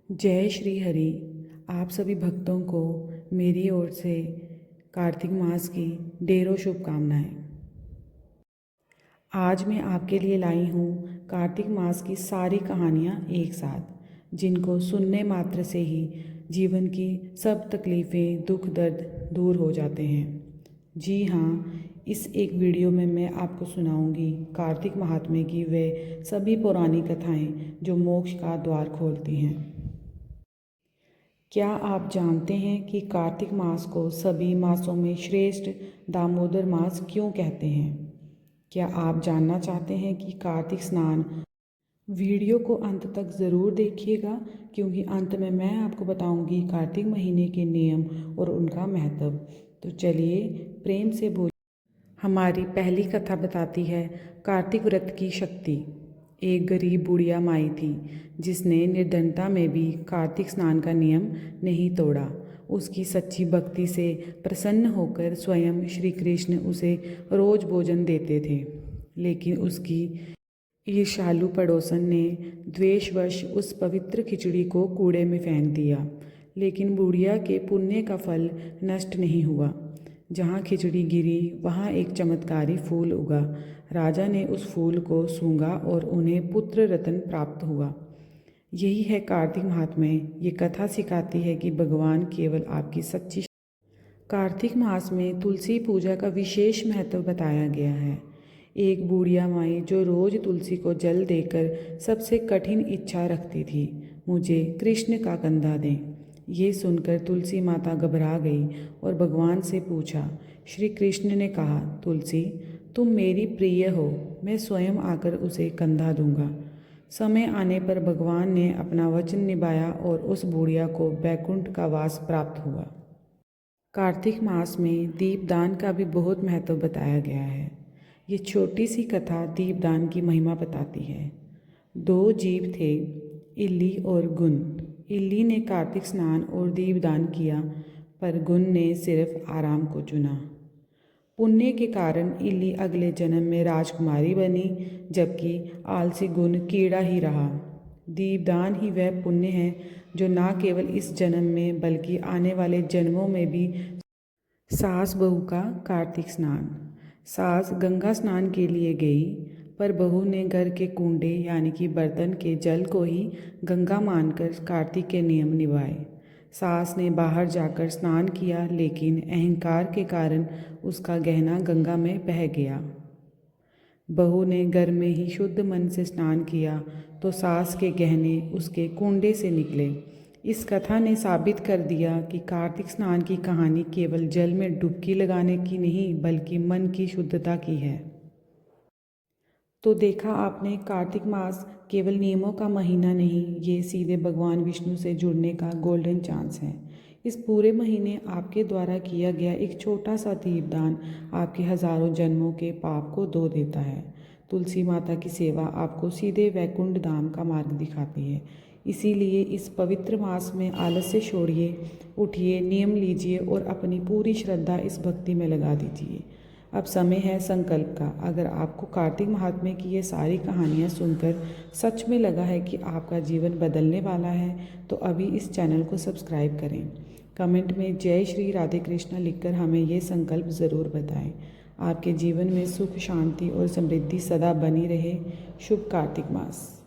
जय श्री हरि। आप सभी भक्तों को मेरी ओर से कार्तिक मास की ढेरों शुभकामनाएं। आज मैं आपके लिए लाई हूँ कार्तिक मास की सारी कहानियाँ एक साथ, जिनको सुनने मात्र से ही जीवन की सब तकलीफ़ें, दुख दर्द दूर हो जाते हैं। जी हाँ, इस एक वीडियो में मैं आपको सुनाऊंगी कार्तिक महात्म्य की वे सभी पुरानी कथाएं जो मोक्ष का द्वार खोलती हैं। क्या आप जानते हैं कि कार्तिक मास को सभी मासों में श्रेष्ठ दामोदर मास क्यों कहते हैं? क्या आप जानना चाहते हैं कि कार्तिक स्नान? वीडियो को अंत तक ज़रूर देखिएगा, क्योंकि अंत में मैं आपको बताऊंगी कार्तिक महीने के नियम और उनका महत्व। तो चलिए प्रेम से बोल। हमारी पहली कथा बताती है कार्तिक व्रत की शक्ति। एक गरीब बुढ़िया माई थी जिसने निर्धनता में भी कार्तिक स्नान का नियम नहीं तोड़ा। उसकी सच्ची भक्ति से प्रसन्न होकर स्वयं श्री कृष्ण उसे रोज भोजन देते थे, लेकिन उसकी ईर्ष्यालु पड़ोसन ने द्वेषवश उस पवित्र खिचड़ी को कूड़े में फेंक दिया। लेकिन बुढ़िया के पुण्य का फल नष्ट नहीं हुआ। जहाँ खिचड़ी गिरी वहाँ एक चमत्कारी फूल उगा। राजा ने उस फूल को सूंघा और उन्हें पुत्र रत्न प्राप्त हुआ। यही है कार्तिक महात्म्य। ये कथा सिखाती है कि भगवान केवल आपकी सच्ची। कार्तिक मास में तुलसी पूजा का विशेष महत्व बताया गया है। एक बूढ़िया माई जो रोज तुलसी को जल देकर सबसे कठिन इच्छा रखती थी, मुझे कृष्ण का कंधा दें। ये सुनकर तुलसी माता घबरा गई और भगवान से पूछा। श्री कृष्ण ने कहा, तुलसी तुम मेरी प्रिय हो, मैं स्वयं आकर उसे कंधा दूंगा। समय आने पर भगवान ने अपना वचन निभाया और उस बुढ़िया को बैकुंठ का वास प्राप्त हुआ। कार्तिक मास में दीपदान का भी बहुत महत्व बताया गया है। ये छोटी सी कथा दीपदान की महिमा बताती है। दो जीव थे, इल्ली और गुण। इल्ली ने कार्तिक स्नान और दीपदान किया, पर गुण ने सिर्फ आराम को चुना। पुण्य के कारण इल्ली अगले जन्म में राजकुमारी बनी, जबकि आलसी गुण कीड़ा ही रहा। दीपदान ही वह पुण्य है जो न केवल इस जन्म में बल्कि आने वाले जन्मों में भी। सास बहू का कार्तिक स्नान। सास गंगा स्नान के लिए गई, पर बहू ने घर के कुंडे यानी कि बर्तन के जल को ही गंगा मानकर कार्तिक के नियम निभाए। सास ने बाहर जाकर स्नान किया, लेकिन अहंकार के कारण उसका गहना गंगा में बह गया। बहू ने घर में ही शुद्ध मन से स्नान किया तो सास के गहने उसके कुंडे से निकले। इस कथा ने साबित कर दिया कि कार्तिक स्नान की कहानी केवल जल में डुबकी लगाने की नहीं, बल्कि मन की शुद्धता की है। तो देखा आपने, कार्तिक मास केवल नियमों का महीना नहीं, ये सीधे भगवान विष्णु से जुड़ने का गोल्डन चांस है। इस पूरे महीने आपके द्वारा किया गया एक छोटा सा दीपदान आपके हजारों जन्मों के पाप को धो देता है। तुलसी माता की सेवा आपको सीधे वैकुंठ धाम का मार्ग दिखाती है। इसीलिए इस पवित्र मास में आलस्य छोड़िए, उठिए, नियम लीजिए और अपनी पूरी श्रद्धा इस भक्ति में लगा दीजिए। अब समय है संकल्प का। अगर आपको कार्तिक महात्म्य की ये सारी कहानियाँ सुनकर सच में लगा है कि आपका जीवन बदलने वाला है, तो अभी इस चैनल को सब्सक्राइब करें। कमेंट में जय श्री राधे कृष्ण लिखकर हमें ये संकल्प ज़रूर बताएं। आपके जीवन में सुख, शांति और समृद्धि सदा बनी रहे। शुभ कार्तिक मास।